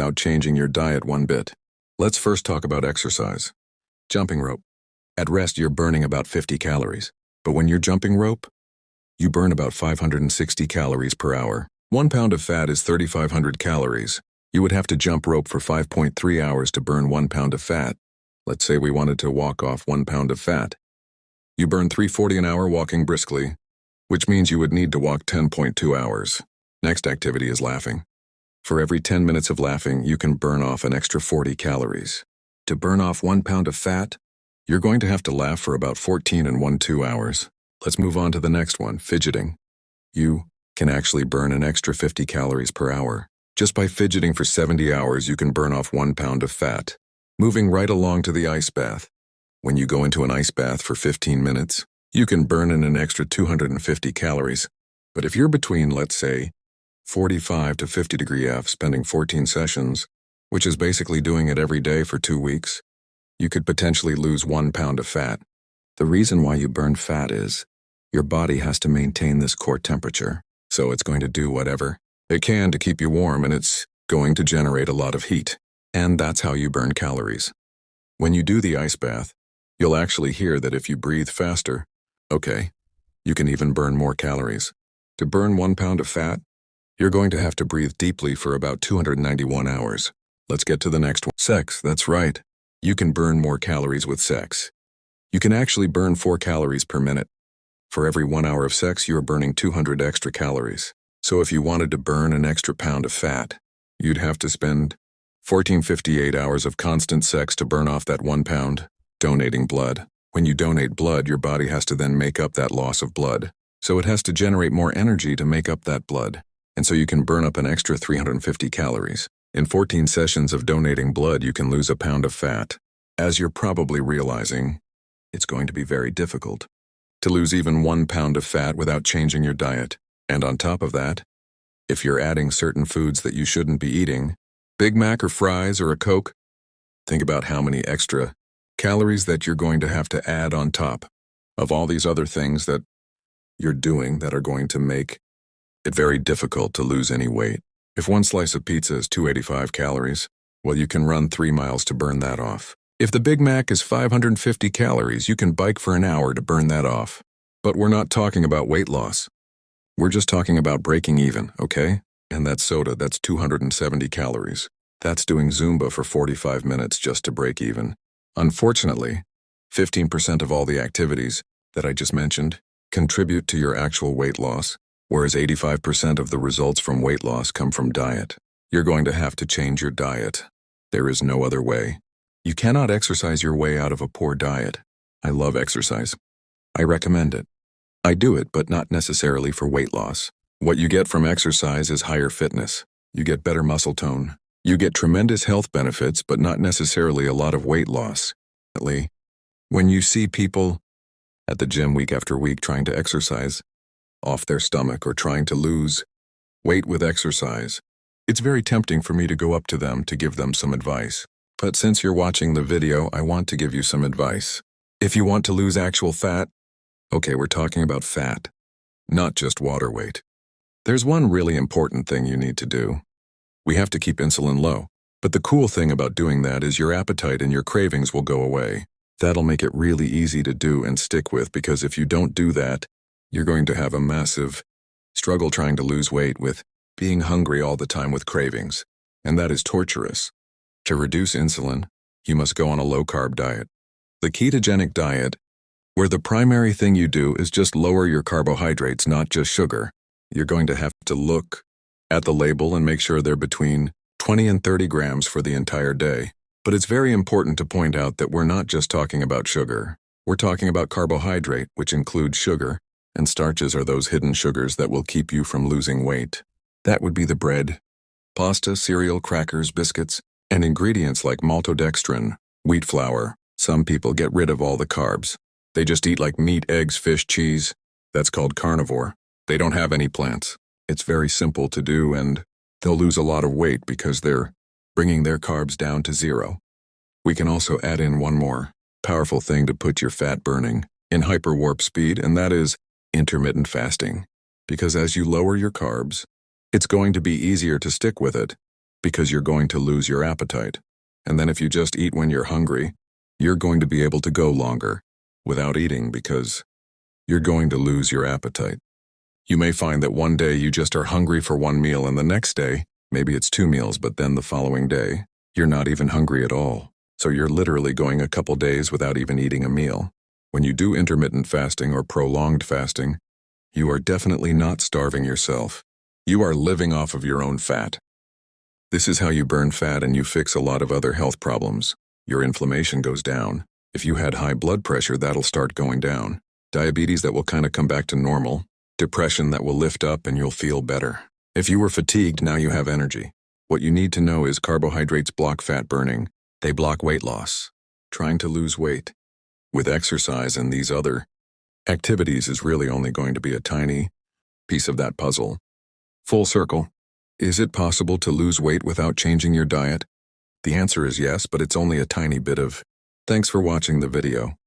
without changing your diet one bit. Let's first talk about exercise. Jumping rope. At rest, you're burning about 50 calories. But when you're jumping rope, you burn about 560 calories per hour. 1 pound of fat is 3,500 calories. You would have to jump rope for 5.3 hours to burn 1 pound of fat. Let's say we wanted to walk off 1 pound of fat. You burn 340 an hour walking briskly, which means you would need to walk 10.2 hours. Next activity is laughing. For every 10 minutes of laughing, you can burn off an extra 40 calories. To burn off 1 pound of fat, you're going to have to laugh for about 14 and 1/2 hours. Let's move on to the next one, fidgeting. You can actually burn an extra 50 calories per hour. Just by fidgeting for 70 hours, you can burn off 1 pound of fat. Moving right along to the ice bath. When you go into an ice bath for 15 minutes, you can burn in an extra 250 calories. But if you're between, let's say, 45 to 50 degree F, spending 14 sessions, which is basically doing it every day for 2 weeks, you could potentially lose 1 pound of fat. The reason why you burn fat is your body has to maintain this core temperature, so it's going to do whatever it can to keep you warm, and it's going to generate a lot of heat. And that's how you burn calories. When you do the ice bath, you'll actually hear that if you breathe faster, okay, you can even burn more calories. To burn 1 pound of fat, you're going to have to breathe deeply for about 291 hours. Let's get to the next one. Sex, that's right. You can burn more calories with sex. You can actually burn 4 calories per minute. For every 1 hour of sex, you're burning 200 extra calories. So if you wanted to burn an extra pound of fat, you'd have to spend 1458 hours of constant sex to burn off that 1 pound. Donating blood. When you donate blood, your body has to then make up that loss of blood. So it has to generate more energy to make up that blood. And so you can burn up an extra 350 calories. In 14 sessions of donating blood, you can lose a pound of fat. As you're probably realizing, it's going to be very difficult to lose even 1 pound of fat without changing your diet. And on top of that, if you're adding certain foods that you shouldn't be eating, Big Mac or fries or a Coke, think about how many extra calories that you're going to have to add on top of all these other things that you're doing that are going to make it very difficult to lose any weight. If 1 slice of pizza is 285 calories, well, you can run 3 miles to burn that off. If the Big Mac is 550 calories, you can bike for an hour to burn that off. But we're not talking about weight loss. We're just talking about breaking even, okay? And that soda, that's 270 calories. That's doing Zumba for 45 minutes just to break even. Unfortunately, 15% of all the activities that I just mentioned contribute to your actual weight loss, whereas 85% of the results from weight loss come from diet. You're going to have to change your diet. There is no other way. You cannot exercise your way out of a poor diet. I love exercise. I recommend it. I do it, but not necessarily for weight loss. What you get from exercise is higher fitness. You get better muscle tone. You get tremendous health benefits, but not necessarily a lot of weight loss. When you see people at the gym week after week trying to exercise off their stomach or trying to lose weight with exercise, it's very tempting for me to go up to them to give them some advice. But since you're watching the video, I want to give you some advice. If you want to lose actual fat, okay, we're talking about fat, not just water weight. There's one really important thing you need to do. We have to keep insulin low. But the cool thing about doing that is your appetite and your cravings will go away. That'll make it really easy to do and stick with, because if you don't do that, you're going to have a massive struggle trying to lose weight with being hungry all the time with cravings. And that is torturous. To reduce insulin, you must go on a low-carb diet. The ketogenic diet, where the primary thing you do is just lower your carbohydrates, not just sugar. You're going to have to look at the label and make sure they're between 20 and 30 grams for the entire day. But it's very important to point out that we're not just talking about sugar. We're talking about carbohydrate, which includes sugar, and starches are those hidden sugars that will keep you from losing weight. That would be the bread, pasta, cereal, crackers, biscuits, and ingredients like maltodextrin, wheat flour. Some people get rid of all the carbs. They just eat like meat, eggs, fish, cheese. That's called carnivore. They don't have any plants. It's very simple to do, and they'll lose a lot of weight because they're bringing their carbs down to 0. We can also add in one more powerful thing to put your fat burning in hyperwarp speed, and that is intermittent fasting. Because as you lower your carbs, it's going to be easier to stick with it. because you're going to lose your appetite. And then if you just eat when you're hungry, you're going to be able to go longer without eating because you're going to lose your appetite. You may find that one day you just are hungry for one meal and the next day, maybe it's 2 meals, but then the following day, you're not even hungry at all. So you're literally going a couple days without even eating a meal. When you do intermittent fasting or prolonged fasting, you are definitely not starving yourself. You are living off of your own fat. This is how you burn fat and you fix a lot of other health problems. Your inflammation goes down. If you had high blood pressure, that'll start going down. Diabetes, that will kind of come back to normal. Depression, that will lift up and you'll feel better. If you were fatigued, now you have energy. What you need to know is carbohydrates block fat burning. They block weight loss. Trying to lose weight with exercise and these other activities is really only going to be a tiny piece of that puzzle. Full circle. Is it possible to lose weight without changing your diet? The answer is yes, but it's only a tiny bit of. Thanks for watching the video.